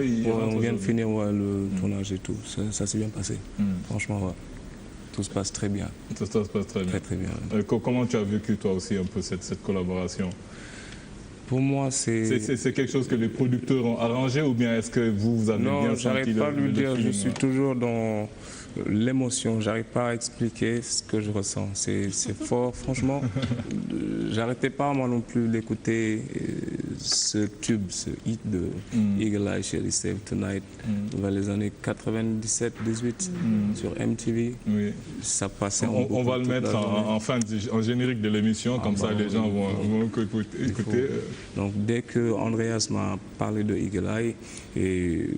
On vient de finir le tournage et tout. Ça s'est bien passé. Franchement, ouais. Tout se passe très bien. Tout se passe très bien. Très bien. Comment tu as vécu toi aussi un peu cette collaboration? Pour moi, c'est quelque chose que les producteurs ont arrangé ou bien est-ce que vous avez bien senti? Non, j'arrive pas à lui dire. Je suis toujours dans l'émotion. J'arrive pas à expliquer ce que je ressens. C'est fort, franchement. J'arrêtais pas moi non plus d'écouter ce tube, ce hit de Eagle Eye, Shelly Save Tonight, vers les années 97-18 sur MTV. Oui. Ça passait. On va le mettre en générique de l'émission, comme ça les gens vont écouter. Donc dès que Andreas m'a parlé de Eagle Eye et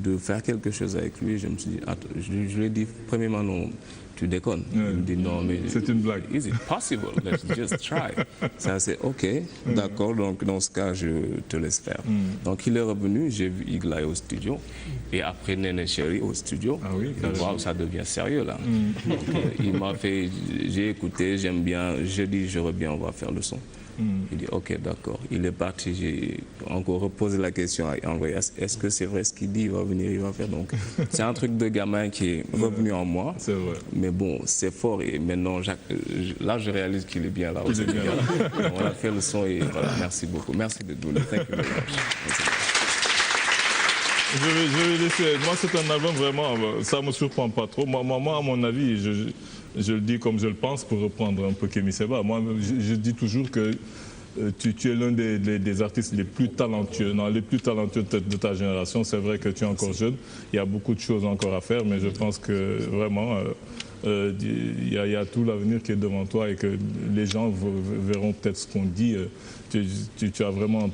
de faire quelque chose avec lui, je me suis dit, attends, je lui ai dit premièrement non, tu déconnes. Il me dit non, mais c'est une blague. Is it possible? Let's just try. Ça c'est ok, d'accord. Donc dans ce cas, je te laisse faire. Donc il est revenu, j'ai vu Eagle Eye au studio et après Nene Chéri au studio. Ah oui, wow, ça devient sérieux là. Donc, il m'a fait, j'ai écouté, j'aime bien. J'ai dit je reviens, on va faire le son. Il dit ok, d'accord. Il est parti. J'ai encore reposé la question à Andreas. Est-ce que c'est vrai ce qu'il dit? Il va venir, il va faire. Donc c'est un truc de gamin qui est revenu en moi. C'est vrai. Mais bon, c'est fort et maintenant là je réalise qu'il est bien là. Aussi. On a fait le son et voilà. Merci beaucoup. Merci de nous. Thank you very much. Je vais laisser. Moi, c'est un album vraiment. Ça me surprend pas trop. Moi, à mon avis, je le dis comme je le pense pour reprendre un peu Kémy Séba. Moi, je dis toujours que tu es l'un des artistes les plus talentueux, de ta génération. C'est vrai que tu es encore jeune. Il y a beaucoup de choses encore à faire, mais je pense que vraiment, il y a tout l'avenir qui est devant toi et que les gens verront peut-être ce qu'on dit. Tu as vraiment un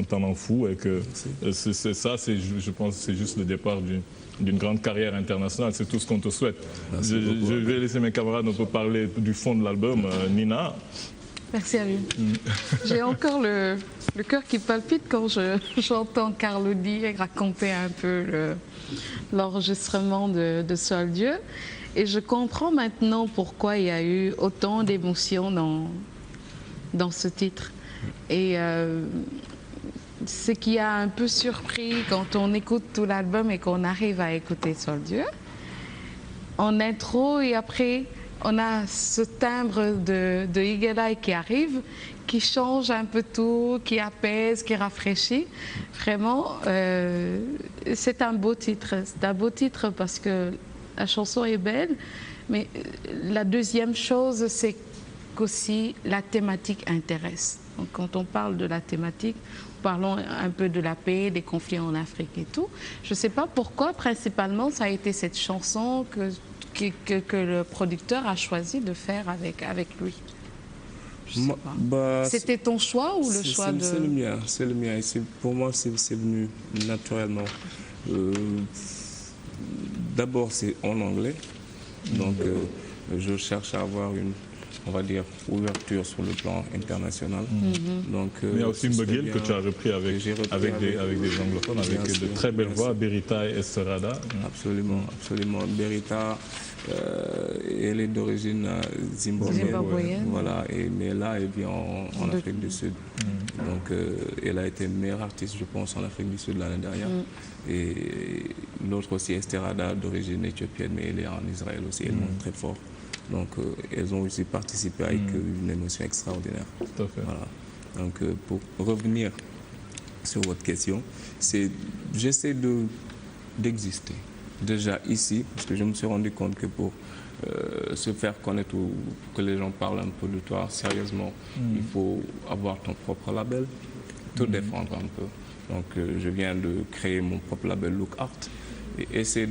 talent fou et que je pense que c'est juste le départ d'une grande carrière internationale. C'est tout ce qu'on te souhaite. Je vais laisser mes camarades un peu parler du fond de l'album. Nina. Merci à lui. J'ai encore le cœur qui palpite quand j'entends Carlo D raconter un peu l'enregistrement de Seul Dieu. Et je comprends maintenant pourquoi il y a eu autant d'émotions dans ce titre. Et ce qui a un peu surpris quand on écoute tout l'album et qu'on arrive à écouter Seul Dieu, en intro et après, on a ce timbre de Eagle Eye qui arrive, qui change un peu tout, qui apaise, qui rafraîchit. Vraiment, c'est un beau titre. C'est un beau titre parce que la chanson est belle, mais la deuxième chose, c'est qu'aussi la thématique intéresse. Donc, quand on parle de la thématique, parlons un peu de la paix, des conflits en Afrique et tout. Je ne sais pas pourquoi, principalement, ça a été cette chanson que le producteur a choisi de faire avec lui. C'était ton choix ou le choix de... C'est le mien, c'est le mien. Pour moi, c'est venu naturellement. D'abord, c'est en anglais, donc je cherche à avoir une, on va dire, ouverture sur le plan international. Donc, il y a aussi Mbeuguel que tu as repris avec des anglophones, avec de très belles voix, Berita et Estrada. Absolument, absolument. Berita, elle est d'origine zimbabwéenne. Voilà, mais là, elle vit en Afrique du Sud. Donc, elle a été meilleure artiste, je pense, en Afrique du Sud l'année dernière. Et l'autre aussi, Estrada, d'origine éthiopienne, mais elle est en Israël aussi, elle monte très fort. Donc, elles ont aussi participé avec une émotion extraordinaire. Tout à fait. Voilà. Donc, pour revenir sur votre question, j'essaie d'exister déjà ici, parce que je me suis rendu compte que pour se faire connaître ou que les gens parlent un peu de toi sérieusement, il faut avoir ton propre label, te défendre un peu. Donc, je viens de créer mon propre label Look Art. Et essayer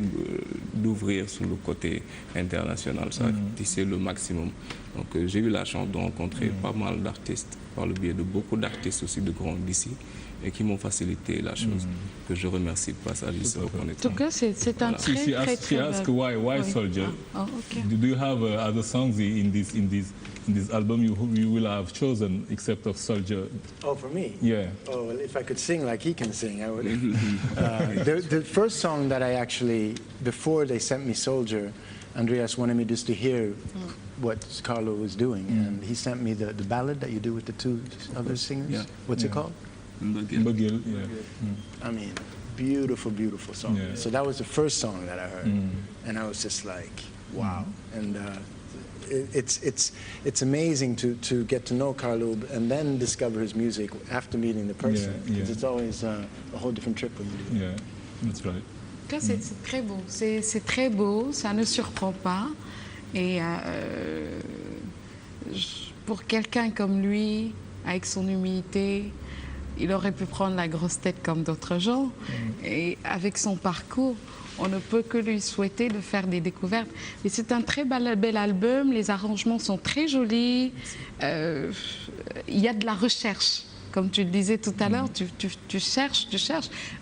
d'ouvrir sur le côté international, ça, tisser le maximum. Donc j'ai eu la chance de rencontrer pas mal d'artistes, par le biais de beaucoup d'artistes aussi de grands d'ici, et qui m'ont facilité la chose, que je remercie de passage ici au Connaître. En tout cas, c'est un très, très, très... She asked why Soldier. Oh, okay. Do you have other songs in this album you will have chosen except of Soldier? Oh, for me? Yeah. Oh, well, if I could sing like he can sing, I would. The first song that I actually, before they sent me Soldier, Andreas wanted me just to hear what Carlo was doing, and he sent me the ballad that you do with the two other singers. Yeah. What's it called? Mbëggeel, I mean, beautiful, beautiful song. Yeah. So that was the first song that I heard, and I was just like, wow. And it's amazing to get to know Carlo and then discover his music after meeting the person. Yeah, yeah. It's always a whole different trip when you do it. Yeah, that's right. C'est très beau, c'est très beau, ça ne surprend pas. Et pour quelqu'un comme lui, avec son humilité, il aurait pu prendre la grosse tête comme d'autres gens. Et avec son parcours, on ne peut que lui souhaiter de faire des découvertes. Et c'est un très bel album, les arrangements sont très jolis, il y a de la recherche. Comme tu le disais tout à l'heure, tu cherches.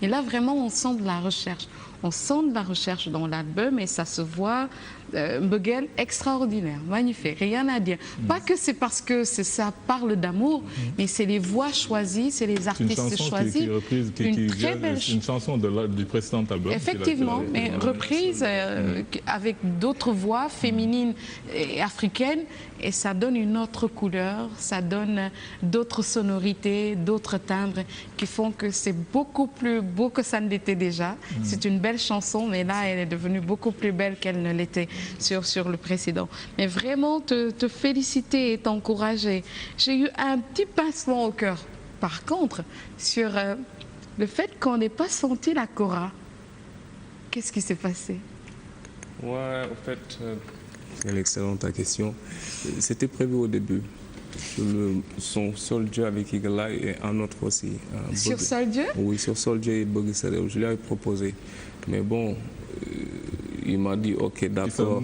Et là, vraiment, on sent de la recherche. On sent de la recherche dans l'album et ça se voit. Mbëggeel, extraordinaire, magnifique, rien à dire. Pas que c'est parce que ça parle d'amour, mais c'est les voix choisies, c'est les artistes choisis. Qui est reprise, une chanson du précédent album. Effectivement, mais reprise avec d'autres voix féminines et africaines, et ça donne une autre couleur, ça donne d'autres sonorités, d'autres timbres qui font que c'est beaucoup plus beau que ça ne l'était déjà. C'est une belle chanson, mais là, elle est devenue beaucoup plus belle qu'elle ne l'était sur le précédent. Mais vraiment, te féliciter et t'encourager. J'ai eu un petit pincement au cœur, par contre, sur le fait qu'on n'ait pas senti la kora. Qu'est-ce qui s'est passé? Ouais, en fait, c'est excellente ta question. C'était prévu au début. Son Soldier avec Eagle Eye et un autre aussi. Sur Soldier? Oui, sur Soldier et Buggy Sadeo. Je lui avais proposé. Mais bon, il m'a dit ok, d'accord.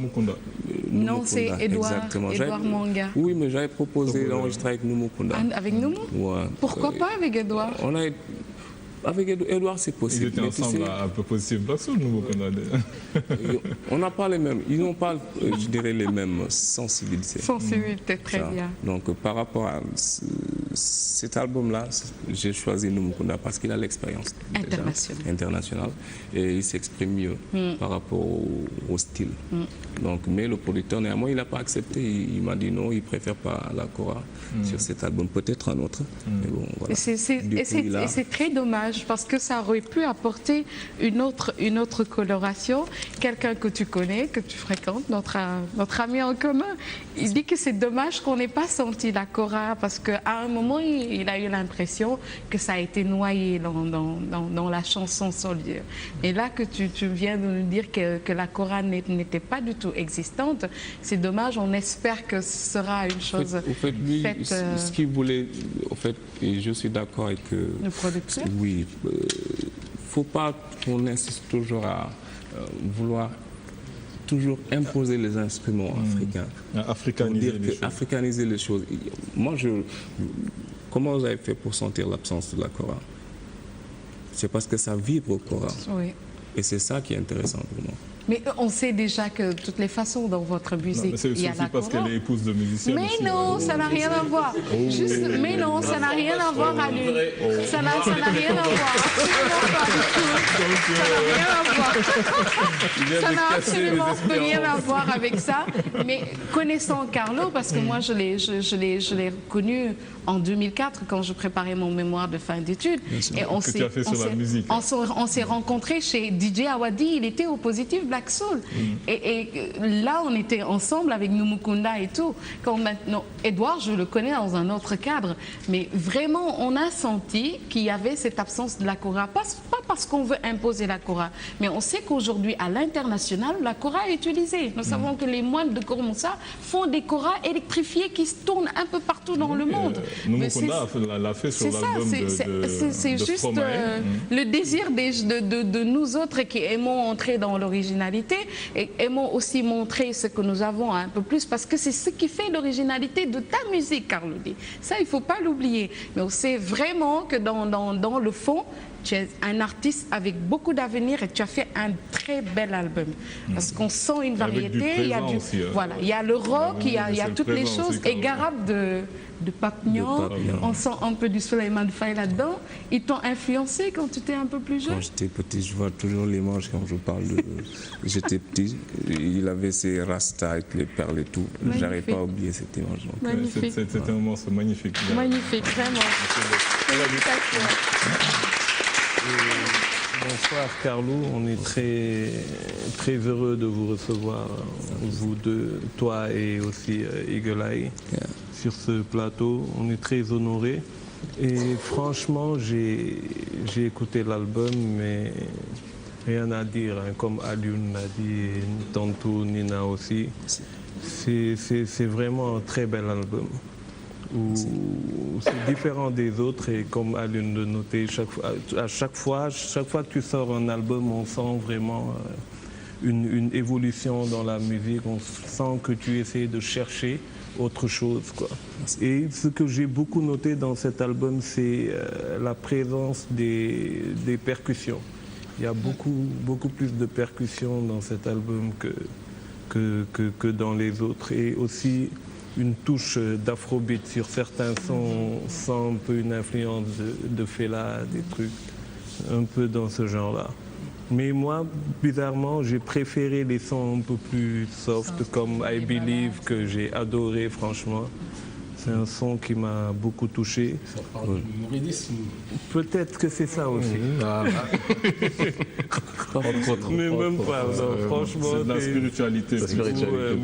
Non, c'est Edouard Manga. Oui, mais j'avais proposé d'enregistrer avec Numukunda. Avec Numu? Ouais. Pourquoi pas avec Edouard? Avec Edouard, c'est possible. Ils étaient ensemble à peu Positive Black Soul, Numukunda. On n'a pas les mêmes, ils n'ont pas, je dirais, les mêmes sensibilités. Sensibilité, très bien. Donc, par rapport à cet album-là, j'ai choisi Numukunda parce qu'il a l'expérience internationale et il s'exprime mieux par rapport au style. Donc, mais le producteur, néanmoins, il n'a pas accepté. Il m'a dit non, il préfère pas la kora sur cet album, peut-être un autre. Mais bon, voilà. Et c'est très dommage parce que ça aurait pu apporter une autre coloration. Quelqu'un que tu connais, que tu fréquentes, notre ami en commun, il dit que c'est dommage qu'on n'ait pas senti la kora parce qu'à un moment, il a eu l'impression que ça a été noyé dans la chanson Soldier. Et là que tu viens de nous dire que la kora n'était pas du tout existante, c'est dommage. On espère que ce sera une chose faite. Lui, ce qu'il voulait, en fait, et je suis d'accord avec le producteur. Oui. Faut pas qu'on insiste toujours à vouloir toujours imposer les instruments africains. Africaniser les choses. Moi, comment vous avez fait pour sentir l'absence de la kora? C'est parce que ça vibre au kora. Oui. Et c'est ça qui est intéressant pour moi. Mais on sait déjà que de toutes les façons dans votre musique, il y a la kora. C'est aussi parce qu'elle est épouse de musiciens. Mais non, ça n'a rien à voir. Mais non, ça n'a rien à voir à lui. Ça n'a rien à voir. Ça n'a absolument rien à voir avec ça. Mais connaissant Carlo, parce que moi je l'ai reconnu en 2004 quand je préparais mon mémoire de fin d'études. Et on s'est rencontrés chez DJ Awadi, il était au Positive Black Soul. Et là, on était ensemble avec Numukunda et tout. Quand maintenant, Edouard, je le connais dans un autre cadre, mais vraiment, on a senti qu'il y avait cette absence de la kora. Pas parce qu'on veut imposer la kora, mais on sait qu'aujourd'hui, à l'international, la kora est utilisée. Nous savons que les moines de Kormoussa font des koras électrifiés qui se tournent un peu partout dans le monde. Numukunda l'a fait sur l'album c'est juste le désir de nous autres qui aimons entrer dans l'originalité et aimons aussi montrer ce que nous avons un peu plus parce que c'est ce qui fait l'originalité de ta musique, Carlo D. Ça, il ne faut pas l'oublier. Mais on sait vraiment que dans le fond, tu es un artiste avec beaucoup d'avenir et tu as fait un très bel album. Parce qu'on sent une variété, il y a le rock, il y a toutes les choses. Et Garab Papillon. On sent un peu du Souleymane Faye là-dedans. Ils t'ont influencé quand tu étais un peu plus jeune? Quand j'étais petit, je vois toujours l'image quand je parle de... J'étais petit, il avait ses rastas avec les perles et tout. J'arrive pas à oublier cette image. Magnifique. C'est un morceau magnifique. Magnifique, vraiment. Bonsoir Carlo, on est très heureux de vous recevoir, vous deux, toi et aussi Eagle Eye, sur ce plateau. On est très honorés. Et franchement, j'ai écouté l'album, mais rien à dire, hein, comme Alioune l'a dit, et tantôt Nina aussi. C'est vraiment un très bel album. C'est différent des autres et comme Alioune le notait, chaque fois que tu sors un album, on sent vraiment une évolution dans la musique, on sent que tu essaies de chercher autre chose, quoi. Et ce que j'ai beaucoup noté dans cet album, c'est la présence des percussions. Il y a beaucoup plus de percussions dans cet album que dans les autres, et aussi une touche d'afrobeat sur certains sons, sans un peu une influence de Fela, des trucs un peu dans ce genre-là. Mais moi, bizarrement, j'ai préféré les sons un peu plus soft, comme I Believe, que j'ai adoré, franchement. C'est un son qui m'a beaucoup touché. Ça parle du mouridisme. Peut-être que c'est ça aussi. Mais même pas, non, franchement. C'est de la spiritualité.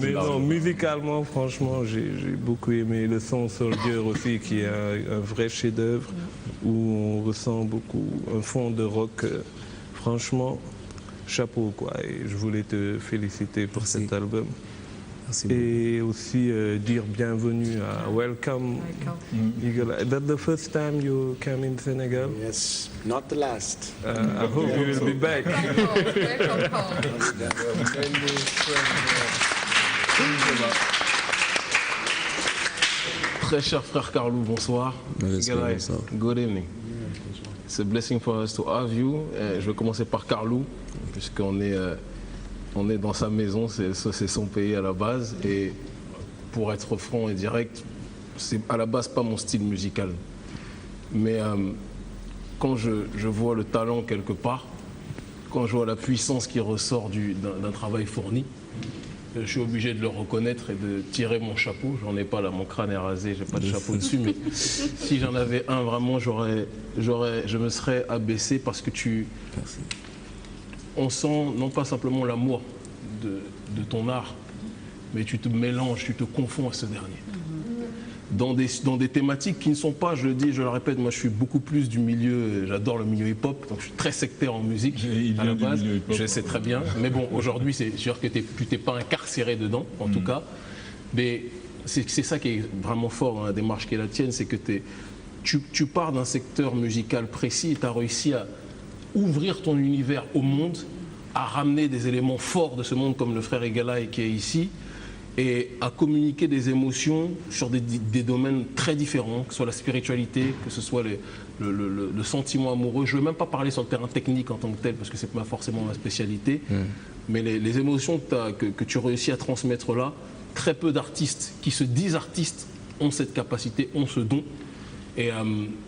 Mais non, musicalement, franchement, j'ai beaucoup aimé le son Soldier aussi, qui est un vrai chef-d'œuvre, où on ressent beaucoup un fond de rock. Franchement, chapeau, quoi. Et je voulais te féliciter pour cet album. Et aussi dire bienvenue à Welcome. Eagle. Is that the first time you came in Senegal? Yes, not the last. I hope you will be back. Très cher frère Carlo, bonsoir. Bonsoir. Good evening. It's a blessing for us to have you. Je vais commencer par Carlo, puisqu'on est... on est dans sa maison, c'est son pays à la base, et pour être franc et direct, c'est à la base pas mon style musical. Mais quand je vois le talent quelque part, quand je vois la puissance qui ressort d'un travail fourni, je suis obligé de le reconnaître et de tirer mon chapeau. J'en ai pas là, mon crâne est rasé, j'ai pas de chapeau dessus, mais si j'en avais un, vraiment, je me serais abaissé parce que on sent non pas simplement l'amour de ton art, mais tu te mélanges, tu te confonds à ce dernier. Dans des thématiques qui ne sont pas, je le dis, je le répète, moi je suis beaucoup plus du milieu, j'adore le milieu hip-hop, donc je suis très sectaire en musique à la base, je sais très bien, mais bon, aujourd'hui c'est sûr que tu t'es pas incarcéré dedans, en tout cas, mais c'est ça qui est vraiment fort dans la démarche qui est la tienne, c'est que tu pars d'un secteur musical précis et tu as réussi à ouvrir ton univers au monde, à ramener des éléments forts de ce monde comme le frère Eagle qui est ici, et à communiquer des émotions sur des domaines très différents, que ce soit la spiritualité, que ce soit le sentiment amoureux. Je ne veux même pas parler sur le terrain technique en tant que tel, parce que ce n'est pas forcément ma spécialité, mais les émotions que tu réussis à transmettre là, très peu d'artistes qui se disent artistes ont cette capacité, ont ce don. Et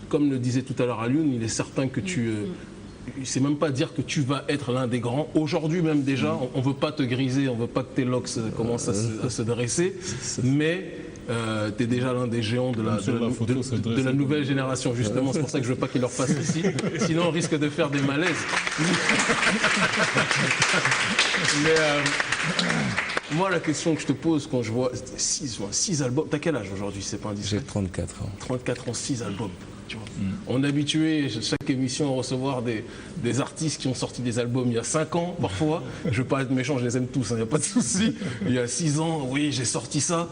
comme le disait tout à l'heure Alioune, il est certain que c'est même pas dire que tu vas être l'un des grands. Aujourd'hui même déjà, on ne veut pas te griser, on ne veut pas que tes locks commencent à se dresser, mais tu es déjà l'un des géants de la nouvelle génération, justement. C'est pour ça que je ne veux pas qu'il leur fasse ici, sinon on risque de faire des malaises. Mais moi, la question que je te pose quand je vois 6 albums, t'as quel âge aujourd'hui? C'est pas indiscret. J'ai 34 ans. 34 ans, 6 albums. Tu vois. On est habitué, chaque émission, à recevoir des artistes qui ont sorti des albums il y a 5 ans, parfois. Je ne veux pas être méchant, je les aime tous, il n'y a pas de souci. Il y a 6 ans, oui, j'ai sorti ça.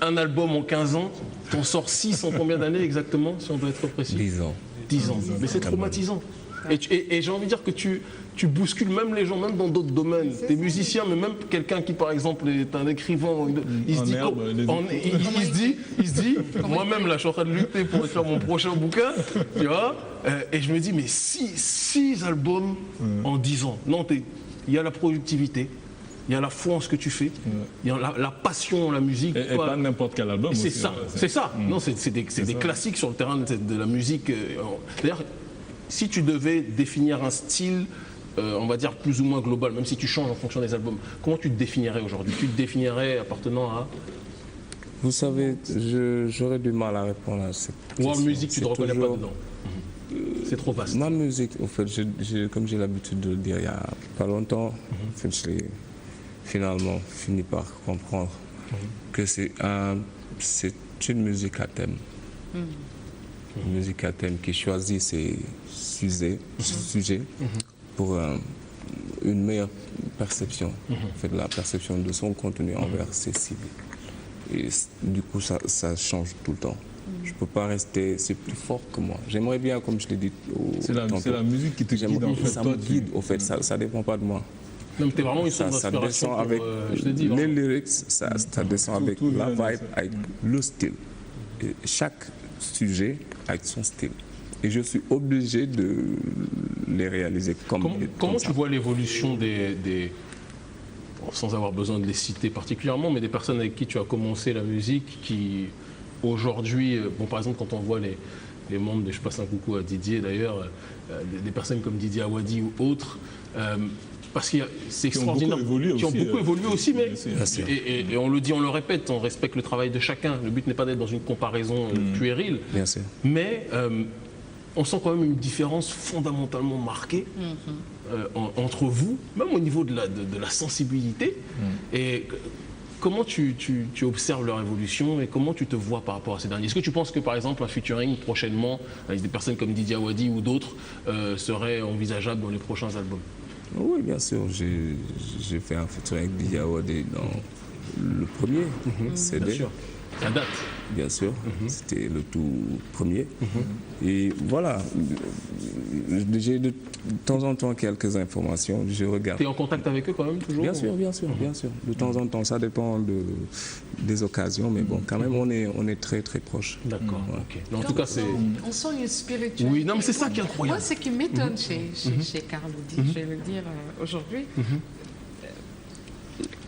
Un album en 15 ans. T'en sors 6 en combien d'années exactement, si on doit être précis? 10 ans. 10 ans. Mais c'est traumatisant. Et j'ai envie de dire que tu bouscules même les gens, même dans d'autres domaines. T'es musicien, mais même quelqu'un qui, par exemple, est un écrivain, il se dit, moi-même, là, je suis en train de lutter pour écrire mon prochain bouquin, tu vois, et je me dis, mais 6 albums en 10 ans. Non, il y a la productivité, il y a la foi en ce que tu fais, il y a la passion en la musique. Et pas n'importe quel album. C'est aussi, ça, c'est ça. Non, c'est des classiques sur le terrain de la musique. D'ailleurs, si tu devais définir un style, on va dire plus ou moins global, même si tu changes en fonction des albums, comment tu te définirais aujourd'hui? Tu te définirais appartenant à... Vous savez, j'aurais du mal à répondre à cette question. World music, tu ne te reconnais pas dedans. C'est trop vaste. Ma musique, en fait, comme j'ai l'habitude de le dire il n'y a pas longtemps, en fait, je l'ai finalement fini par comprendre que c'est une musique à thème. Une musique à thème qui choisit ses sujets pour une meilleure perception, en fait, la perception de son contenu envers ses cibles. Et du coup, ça change tout le temps. Je ne peux pas rester, c'est plus fort que moi. J'aimerais bien, comme je l'ai dit c'est la musique qui te guide, en fait. Ça me guide, au fait, ça ne dépend pas de moi. Même t'es vraiment une source d'inspiration. Ça descend avec les lyrics, ça descend avec la vibe, avec le style. Et chaque sujet avec son style. Et je suis obligé de les réaliser comme ça. Comment tu vois l'évolution des sans avoir besoin de les citer particulièrement, mais des personnes avec qui tu as commencé la musique, qui aujourd'hui, bon, par exemple, quand on voit les membres, je passe un coucou à Didier d'ailleurs, des personnes comme Didier Awadi ou autres, parce que c'est extraordinaire, qui ont beaucoup évolué aussi, mais et on le dit, on le répète, on respecte le travail de chacun. Le but n'est pas d'être dans une comparaison puérile, bien sûr. Mais on sent quand même une différence fondamentalement marquée entre vous, même au niveau de la sensibilité. Et comment tu observes leur évolution et comment tu te vois par rapport à ces derniers? Est-ce que tu penses que, par exemple, un featuring prochainement avec des personnes comme Didier Awadi ou d'autres serait envisageable dans les prochains albums? Oui, bien sûr. J'ai fait un featuring avec Didier Awadi dans le premier CD. Bien sûr. Ça date. Bien sûr, c'était le tout premier. Et voilà, j'ai de temps en temps quelques informations, je regarde. Tu es en contact avec eux quand même toujours? Bien sûr, bien sûr, bien sûr. De temps en temps, ça dépend des occasions, mais bon, quand même, on est très très proches. D'accord, ok. En tout cas, c'est... On sent une spiritualité. Oui, non, mais c'est ça qui est incroyable. Moi, ce qui m'étonne chez Carl Oudi, je vais le dire aujourd'hui,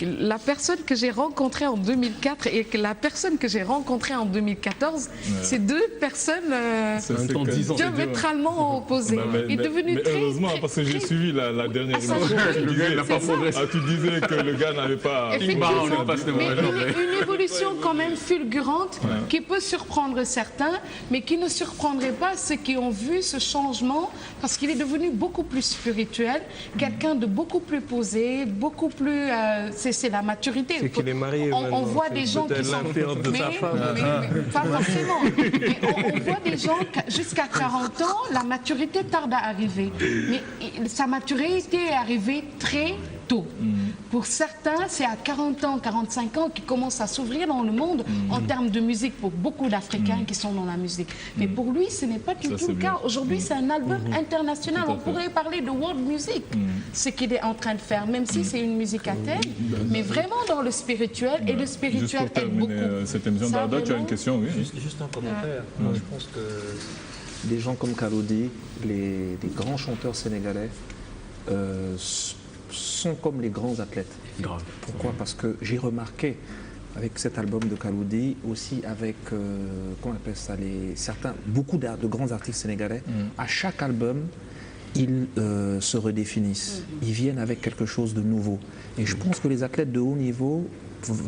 la personne que j'ai rencontrée en 2004 et la personne que j'ai rencontrée en 2014, c'est deux personnes diamétralement opposées. Il est devenu mais très, heureusement, très, parce que j'ai suivi la dernière émission. Le gars, il n'a pas progressé. Tu disais que le gars n'avait pas... Effectivement, mais une évolution quand même fulgurante qui peut surprendre certains, mais qui ne surprendrait pas ceux qui ont vu ce changement, parce qu'il est devenu beaucoup plus spirituel, quelqu'un de beaucoup plus posé, beaucoup plus... c'est la maturité. C'est qu'il est marié. On voit des gens qui sont... de sa femme. Mais pas forcément. Mais on voit des gens, jusqu'à 40 ans, la maturité tarde à arriver. Mais sa maturité est arrivée très tôt. Pour certains, c'est à 40 ans, 45 ans qu'ils commencent à s'ouvrir dans le monde en termes de musique, pour beaucoup d'Africains qui sont dans la musique. Mais pour lui, ce n'est pas du tout le cas. Aujourd'hui, c'est un album international. On pourrait parler de world music, ce qu'il est en train de faire, même si c'est une musique à thème, mais vraiment dans le spirituel, et le spirituel aide beaucoup. Cette émission d'Arda, tu as une question, oui? Juste un commentaire. Moi, je pense que des gens comme Carl Oudi, les grands chanteurs sénégalais, sont comme les grands athlètes. Grave. Pourquoi? Parce que j'ai remarqué avec cet album de Carl Oudi, aussi avec, comment on appelle ça, beaucoup de grands artistes sénégalais, à chaque album, ils se redéfinissent. Ils viennent avec quelque chose de nouveau. Et je pense que les athlètes de haut niveau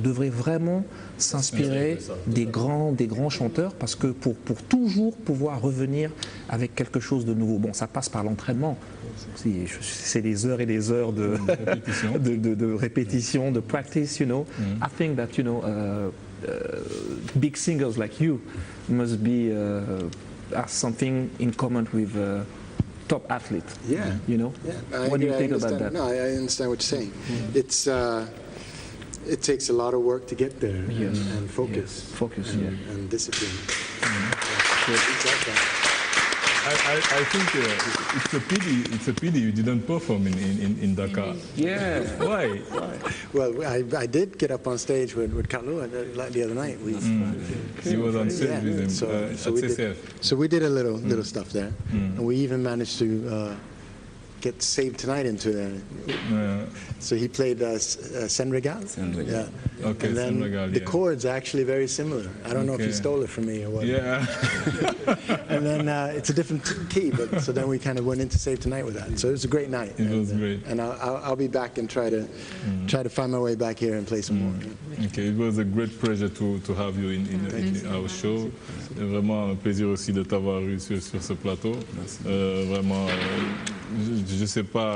devraient vraiment s'inspirer des grands chanteurs, parce que pour toujours pouvoir revenir avec quelque chose de nouveau. Bon, ça passe par l'entraînement. C'est des heures et des heures de répétition, de practice, you know. I think that, you know, big singers like you must be have something in common with top athletes. Yeah. You know. Yeah. What do you think about that? No, I understand what you're saying. It takes a lot of work to get there, and focus, and discipline. I think it's a pity you didn't perform in Dakar. Yeah. Why? Well, I did get up on stage with Carlo the other night. He was on stage with him so we did a little stuff there, and we even managed to get Save Tonight into there. Yeah. So he played Sen Regal. Yeah. Okay, and then Sen Regal, the yeah. chords are actually very similar. I don't know if he Okay. stole it from me or what. Yeah. And then it's a different key, but so then we kind of went into Save Tonight with that. So it was a great night. It was great. And I'll be back and try to find my way back here and play some more. Okay, it was a great pleasure to have you in our show. Vraiment un plaisir aussi de t'avoir eu sur ce plateau. Vraiment, je sais pas.